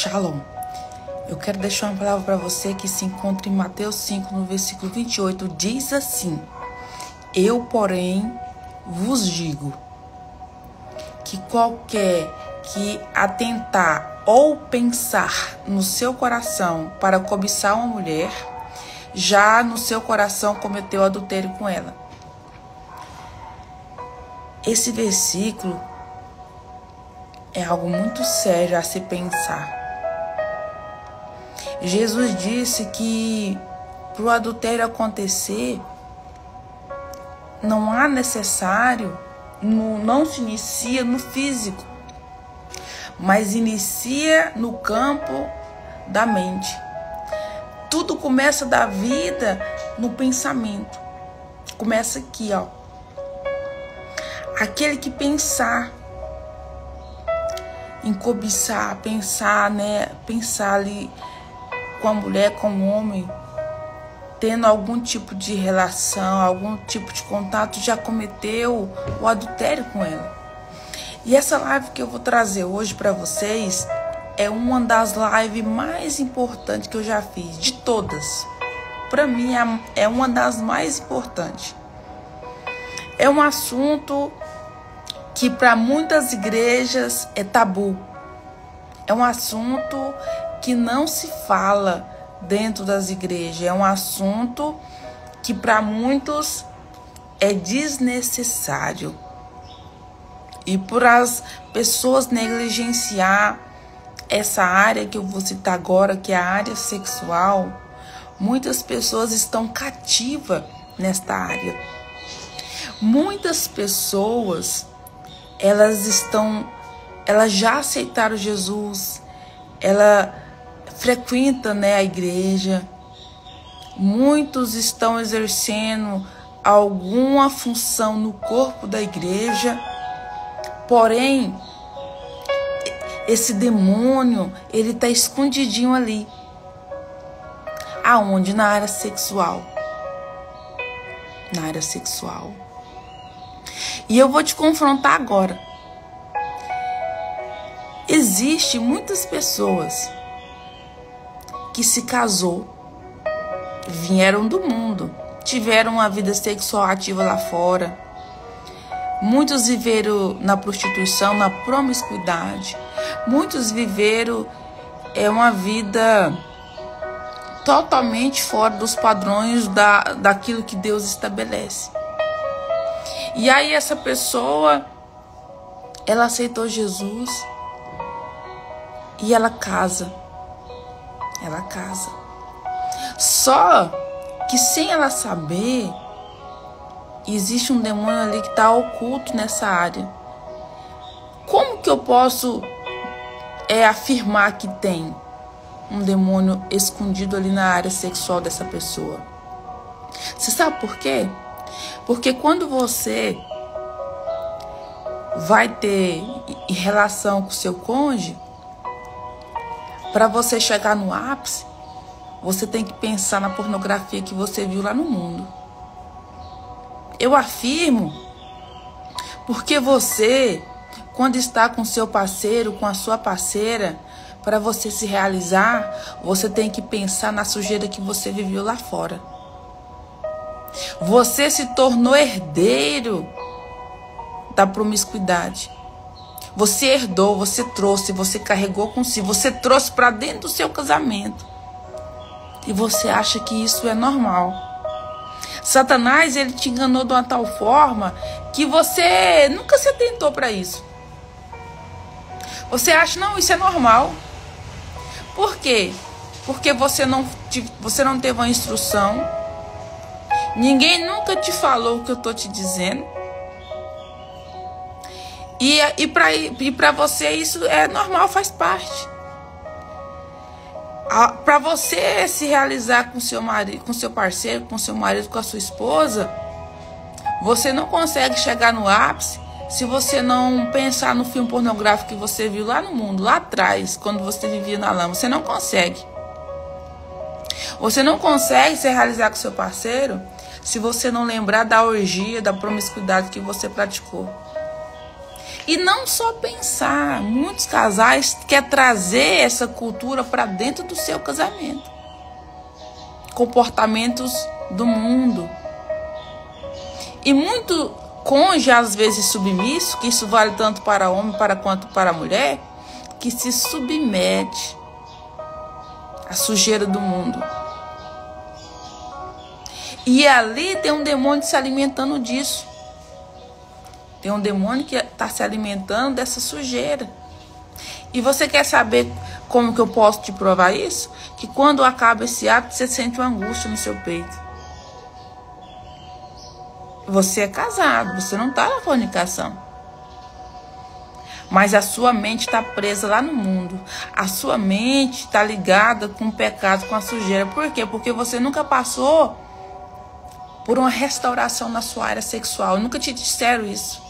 Shalom. Eu quero deixar uma palavra para você que se encontra em Mateus 5, no versículo 28. Diz assim: Eu, porém, vos digo que qualquer que atentar ou pensar no seu coração para cobiçar uma mulher, já no seu coração cometeu adultério com ela. Esse versículo é algo muito sério a se pensar. Jesus disse que para o adultério acontecer, não há necessário, não se inicia no físico, mas inicia no campo da mente. Tudo começa da vida no pensamento. Começa aqui, ó. Aquele que pensar em cobiçar, pensar ali com a mulher, com o homem, tendo algum tipo de relação, algum tipo de contato, já cometeu o adultério com ela. E essa live que eu vou trazer hoje para vocês é uma das lives mais importantes que eu já fiz, de todas. Para mim é uma das mais importantes. É um assunto que para muitas igrejas é tabu. É um assunto que não se fala dentro das igrejas. É um assunto que para muitos é desnecessário. E por as pessoas negligenciar essa área que eu vou citar agora, que é a área sexual, muitas pessoas estão cativas nesta área. Muitas pessoas elas já aceitaram Jesus, ela frequenta, a igreja. Muitos estão exercendo alguma função no corpo da igreja, porém, esse demônio, ele está escondidinho ali. Aonde? Na área sexual. Na área sexual. E eu vou te confrontar agora. Existem muitas pessoas que se casou, vieram do mundo, tiveram uma vida sexual ativa lá fora. Muitos viveram na prostituição, na promiscuidade. Muitos viveram uma vida totalmente fora dos padrões daquilo que Deus estabelece. E aí essa pessoa, ela aceitou Jesus e ela casa. Ela casa. Só que sem ela saber, existe um demônio ali que está oculto nessa área. Como que eu posso afirmar que tem um demônio escondido ali na área sexual dessa pessoa? Você sabe por quê? Porque quando você vai ter relação com o seu cônjuge, para você chegar no ápice, você tem que pensar na pornografia que você viu lá no mundo. Eu afirmo, porque você, quando está com seu parceiro, com a sua parceira, para você se realizar, você tem que pensar na sujeira que você viveu lá fora. Você se tornou herdeiro da promiscuidade. Você herdou, você trouxe, você carregou consigo, você trouxe para dentro do seu casamento. E você acha que isso é normal. Satanás, ele te enganou de uma tal forma que você nunca se atentou para isso. Você acha, não, isso é normal. Por quê? Porque você não teve uma instrução. Ninguém nunca te falou o que eu estou te dizendo. E para você isso é normal, faz parte. Para você se realizar com seu marido, com seu parceiro, com seu marido, com a sua esposa, você não consegue chegar no ápice se você não pensar no filme pornográfico que você viu lá no mundo, lá atrás, quando você vivia na lama. Você não consegue. Você não consegue se realizar com seu parceiro se você não lembrar da orgia, da promiscuidade que você praticou. E não só pensar, muitos casais querem trazer essa cultura para dentro do seu casamento. Comportamentos do mundo. E muito cônjuge, às vezes submisso, que isso vale tanto para homem quanto para mulher, que se submete à sujeira do mundo. E ali tem um demônio se alimentando disso. Tem um demônio que está se alimentando dessa sujeira. E você quer saber como que eu posso te provar isso? Que quando acaba esse ato, você sente uma angústia no seu peito. Você é casado, você não está na fornicação. Mas a sua mente está presa lá no mundo. A sua mente está ligada com o pecado, com a sujeira. Por quê? Porque você nunca passou por uma restauração na sua área sexual. Nunca te disseram isso.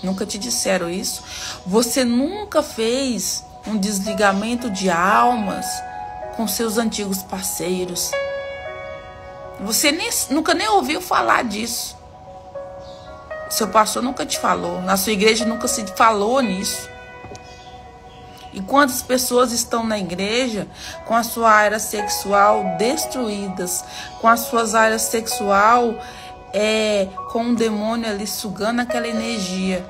Nunca te disseram isso. Você nunca fez um desligamento de almas com seus antigos parceiros. Você nunca nem ouviu falar disso. Seu pastor nunca te falou. Na sua igreja nunca se falou nisso. E quantas pessoas estão na igreja com a sua área sexual destruídas, com as suas áreas sexual com um demônio ali sugando aquela energia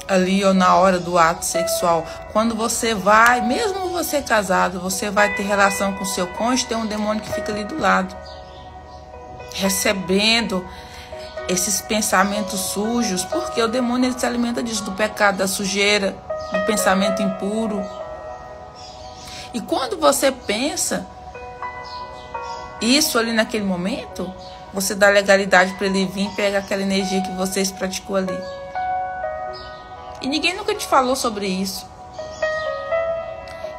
ali ou na hora do ato sexual. Quando você vai, mesmo você casado, você vai ter relação com seu cônjuge, tem um demônio que fica ali do lado, recebendo esses pensamentos sujos, porque o demônio ele se alimenta disso, do pecado, da sujeira, do pensamento impuro. E quando você pensa isso ali naquele momento, você dá legalidade para ele vir e pegar aquela energia que vocês praticou ali. E ninguém nunca te falou sobre isso.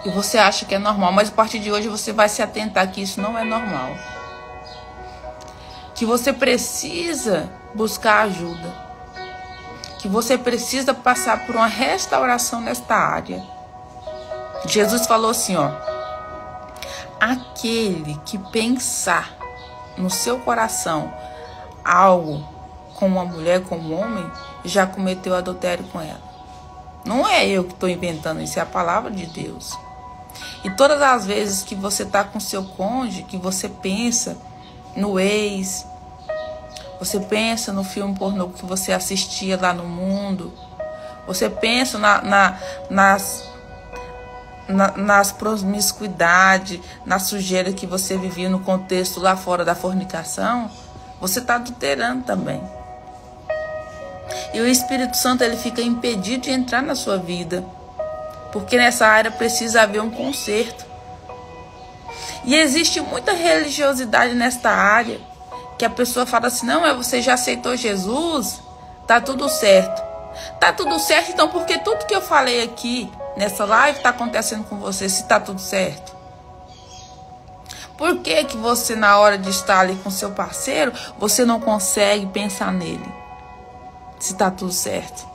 E você acha que é normal, mas a partir de hoje você vai se atentar que isso não é normal. Que você precisa buscar ajuda. Que você precisa passar por uma restauração nesta área. Jesus falou assim, ó: aquele que pensar no seu coração algo com uma mulher, com um homem, já cometeu adultério com ela. Não é eu que estou inventando isso, é a palavra de Deus. E todas as vezes que você está com seu cônjuge, que você pensa no ex, você pensa no filme pornô que você assistia lá no mundo, você pensa nas promiscuidades, na sujeira que você vivia no contexto lá fora da fornicação, você está adulterando também. E o Espírito Santo ele fica impedido de entrar na sua vida, porque nessa área precisa haver um conserto. E existe muita religiosidade nesta área, que a pessoa fala assim, não, você já aceitou Jesus, tá tudo certo. Tá tudo certo, então por que tudo que eu falei aqui nessa live está acontecendo com você, se tá tudo certo? Por que que você, na hora de estar ali com seu parceiro, você não consegue pensar nele, se tá tudo certo?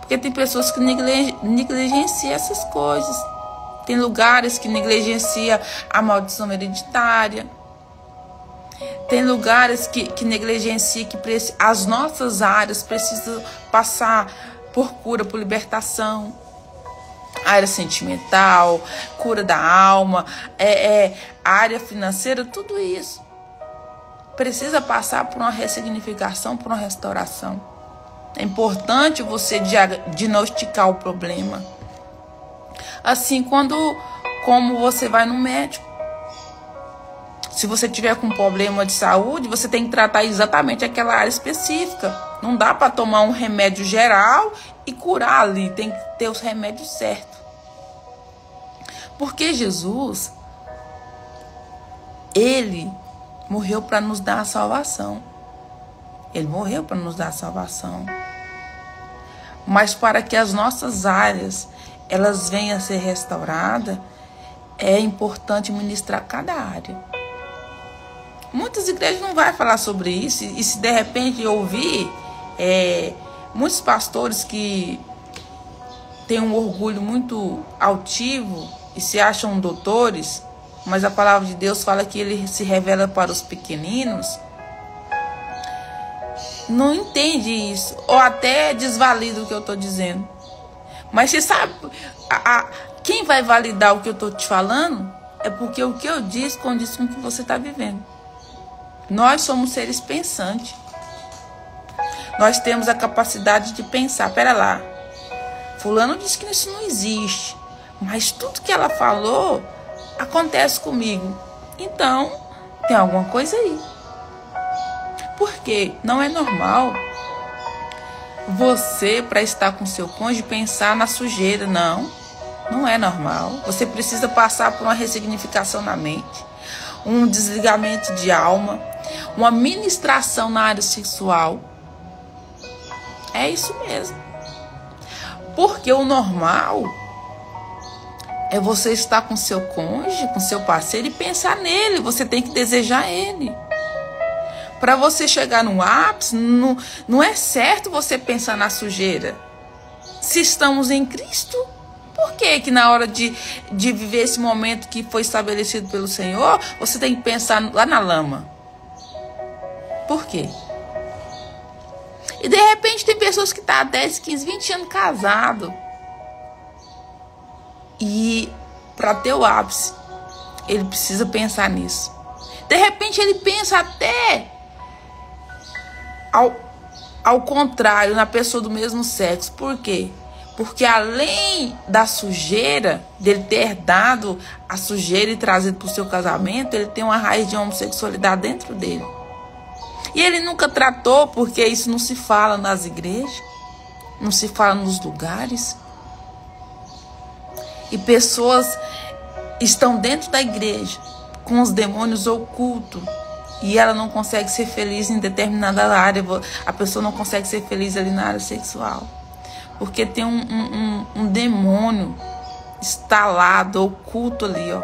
Porque tem pessoas que negligenciam essas coisas. Tem lugares que negligenciam a maldição hereditária. Tem lugares que negligenciam que as nossas áreas precisam passar por cura, por libertação. Área sentimental, cura da alma, área financeira, tudo isso precisa passar por uma ressignificação, por uma restauração. É importante você diagnosticar o problema. Assim, como você vai no médico. Se você tiver com problema de saúde, você tem que tratar exatamente aquela área específica. Não dá para tomar um remédio geral e curar ali. Tem que ter os remédios certos. Porque Jesus, ele morreu para nos dar a salvação. Ele morreu para nos dar a salvação. Mas para que as nossas áreas elas venham a ser restauradas, é importante ministrar cada área. Muitas igrejas não vão falar sobre isso. E se de repente ouvir, muitos pastores que têm um orgulho muito altivo e se acham doutores, mas a palavra de Deus fala que ele se revela para os pequeninos. não entende isso, ou até desvalida o que eu estou dizendo. Mas você sabe, quem vai validar o que eu estou te falando é porque o que eu disse condiz com o que você está vivendo. Nós somos seres pensantes. Nós temos a capacidade de pensar. Pera lá, fulano disse que isso não existe, mas tudo que ela falou acontece comigo. Então, tem alguma coisa aí. Porque não é normal você, para estar com seu cônjuge, pensar na sujeira. Não é normal. Você precisa passar por uma ressignificação na mente, um desligamento de alma, uma ministração na área sexual. É isso mesmo. Porque o normal é você estar com seu cônjuge, com seu parceiro e pensar nele. Você tem que desejar ele. Para você chegar no ápice, não é certo você pensar na sujeira. Se estamos em Cristo, por que na hora de viver esse momento que foi estabelecido pelo Senhor, você tem que pensar lá na lama? Por quê? E de repente tem pessoas que estão há 10, 15, 20 anos casados. E para ter o ápice, ele precisa pensar nisso. De repente ele pensa até ao contrário, na pessoa do mesmo sexo. Por quê? Porque além da sujeira, dele ter herdado a sujeira e trazido para o seu casamento, ele tem uma raiz de homossexualidade dentro dele. E ele nunca tratou, porque isso não se fala nas igrejas, não se fala nos lugares. E pessoas estão dentro da igreja com os demônios ocultos. E ela não consegue ser feliz em determinada área. A pessoa não consegue ser feliz ali na área sexual. Porque tem um demônio instalado, oculto ali, ó.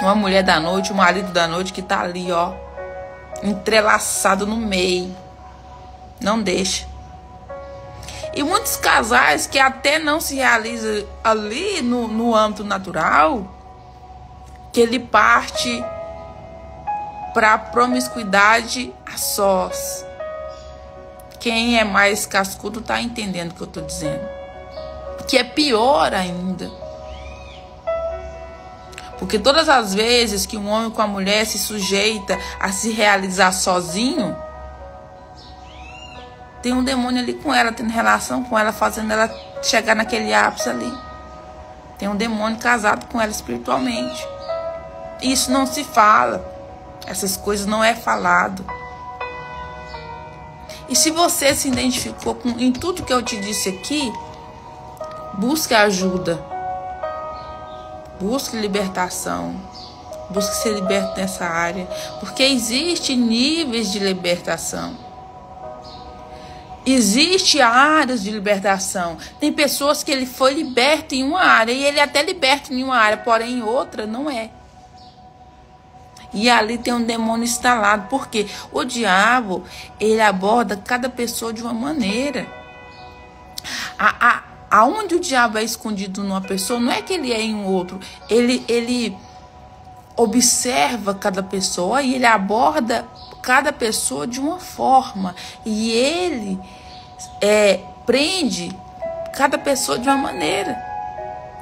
Uma mulher da noite, um marido da noite que tá ali, ó. Entrelaçado no meio. Não deixa. E muitos casais que até não se realizam ali no âmbito natural, que ele parte para promiscuidade a sós. Quem é mais cascudo tá entendendo o que eu tô dizendo. Que é pior ainda. Porque todas as vezes que um homem com a mulher se sujeita a se realizar sozinho, tem um demônio ali com ela, tendo relação com ela, fazendo ela chegar naquele ápice ali. Tem um demônio casado com ela espiritualmente. Isso não se fala. Essas coisas não é falado. E se você se identificou em tudo que eu te disse aqui, busque ajuda. Busque libertação. Busque ser liberto nessa área. Porque existem níveis de libertação. Existem áreas de libertação. Tem pessoas que ele foi liberto em uma área e ele é até liberto em uma área, porém em outra não é. E ali tem um demônio instalado. Porque o diabo, ele aborda cada pessoa de uma maneira. Aonde o diabo é escondido numa pessoa, não é que ele é em um outro. Ele observa cada pessoa e ele aborda cada pessoa de uma forma. E ele prende cada pessoa de uma maneira.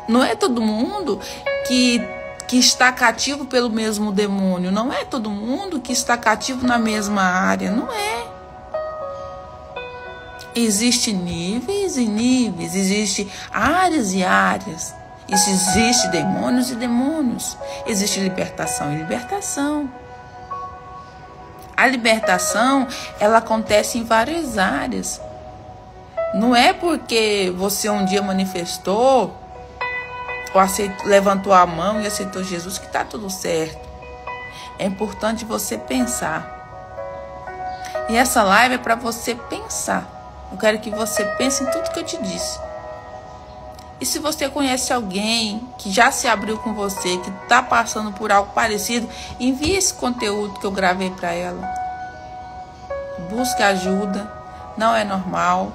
Não é todo mundo que está cativo pelo mesmo demônio. Não é todo mundo que está cativo na mesma área. Não é. Existem níveis e níveis. Existem áreas e áreas. Existem demônios e demônios. Existe libertação e libertação. A libertação, ela acontece em várias áreas. Não é porque você um dia manifestou ou levantou a mão e aceitou Jesus que está tudo certo. É importante você pensar. E essa live é para você pensar. Eu quero que você pense em tudo que eu te disse. E se você conhece alguém que já se abriu com você, que está passando por algo parecido, envie esse conteúdo que eu gravei para ela. Busque ajuda. Não é normal.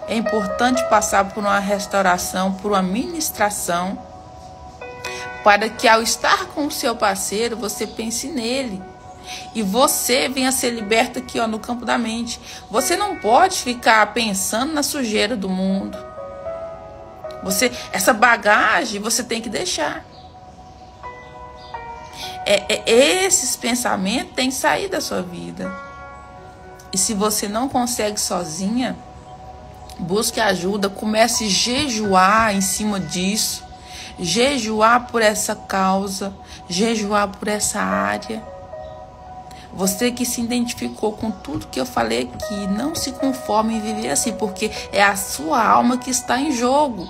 É importante passar por uma restauração, por uma ministração, para que ao estar com o seu parceiro, você pense nele. E você venha ser liberta aqui, ó, no campo da mente. Você não pode ficar pensando na sujeira do mundo. Essa bagagem você tem que deixar. Esses pensamentos têm que sair da sua vida. E se você não consegue sozinha, busque ajuda, comece a jejuar em cima disso. Jejuar por essa causa, jejuar por essa área. Você que se identificou com tudo que eu falei aqui, não se conforme em viver assim, porque é a sua alma que está em jogo.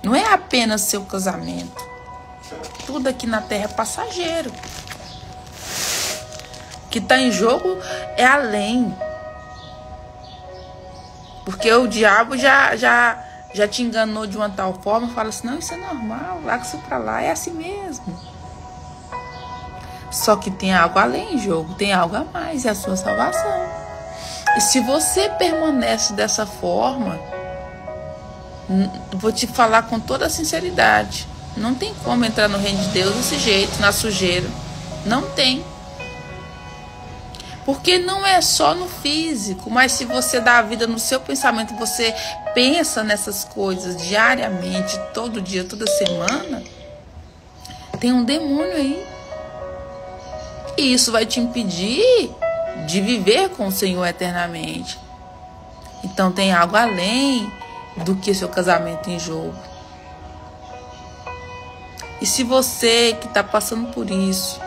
Não é apenas seu casamento. Tudo aqui na terra é passageiro. O que está em jogo é além. Porque o diabo já te enganou de uma tal forma, fala assim, não, isso é normal, larga isso pra lá, é assim mesmo. Só que tem algo além em jogo, tem algo a mais, é a sua salvação. E se você permanece dessa forma, vou te falar com toda a sinceridade, não tem como entrar no reino de Deus desse jeito, na sujeira. Não tem. Porque não é só no físico, mas se você dá a vida no seu pensamento, você pensa nessas coisas diariamente, todo dia, toda semana, tem um demônio aí. E isso vai te impedir de viver com o Senhor eternamente. Então tem algo além do que seu casamento em jogo. E se você que está passando por isso,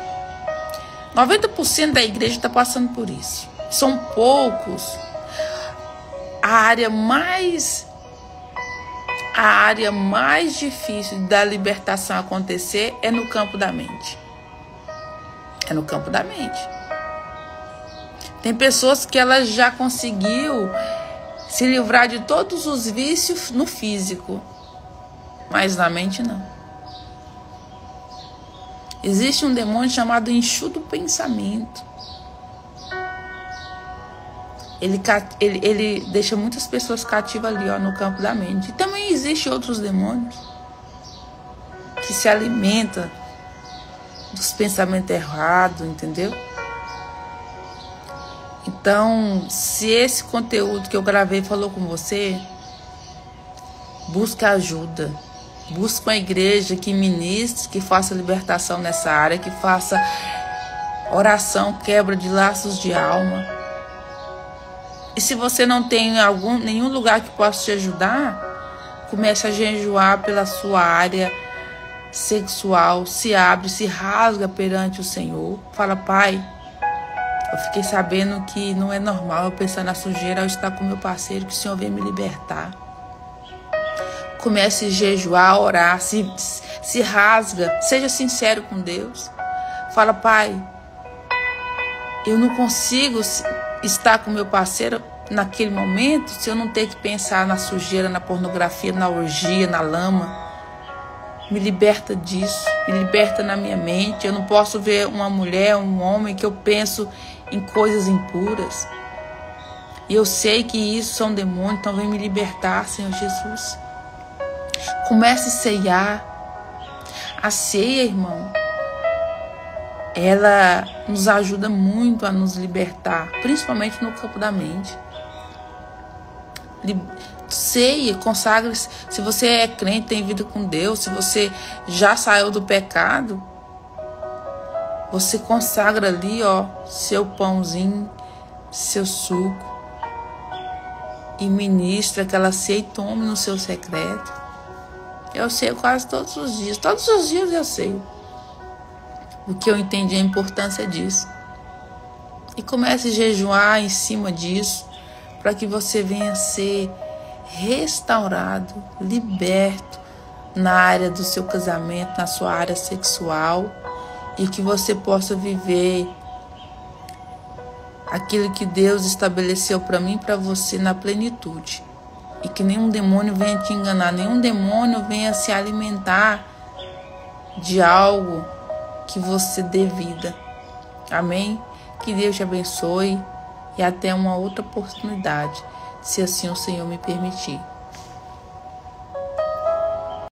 90% da igreja está passando por isso. São poucos. A área mais difícil da libertação acontecer é no campo da mente. É no campo da mente. Tem pessoas que elas já conseguiu se livrar de todos os vícios no físico, mas na mente não. Existe um demônio chamado enxuto pensamento. Ele deixa muitas pessoas cativas ali, ó, no campo da mente. E também existem outros demônios que se alimentam dos pensamentos errados, entendeu? Então, se esse conteúdo que eu gravei falou com você, busca ajuda. Busca uma igreja que ministre, que faça libertação nessa área, que faça oração, quebra de laços de alma. E se você não tem nenhum lugar que possa te ajudar, comece a jejuar pela sua área sexual, se abre, se rasga perante o Senhor. Fala, Pai, eu fiquei sabendo que não é normal eu pensar na sujeira ao estar com meu parceiro, que o Senhor vem me libertar. Comece a jejuar, a orar, se rasga, seja sincero com Deus. Fala, Pai, eu não consigo estar com meu parceiro naquele momento se eu não ter que pensar na sujeira, na pornografia, na orgia, na lama. Me liberta disso, me liberta na minha mente. Eu não posso ver uma mulher, um homem que eu penso em coisas impuras. E eu sei que isso são demônios, então vem me libertar, Senhor Jesus. Comece a ceiar. A ceia, irmão, ela nos ajuda muito a nos libertar, principalmente no campo da mente. Ceia, consagre-se. Se você é crente, tem vida com Deus, se você já saiu do pecado, você consagra ali, ó, seu pãozinho, seu suco, e ministra aquela ceia e tome no seu secreto. Eu sei quase todos os dias. Todos os dias eu sei. O que eu entendi a importância disso. E comece a jejuar em cima disso, para que você venha ser restaurado, liberto na área do seu casamento, na sua área sexual, e que você possa viver aquilo que Deus estabeleceu para mim e para você na plenitude. E que nenhum demônio venha te enganar, nenhum demônio venha se alimentar de algo que você dê vida. Amém? Que Deus te abençoe e até uma outra oportunidade, se assim o Senhor me permitir.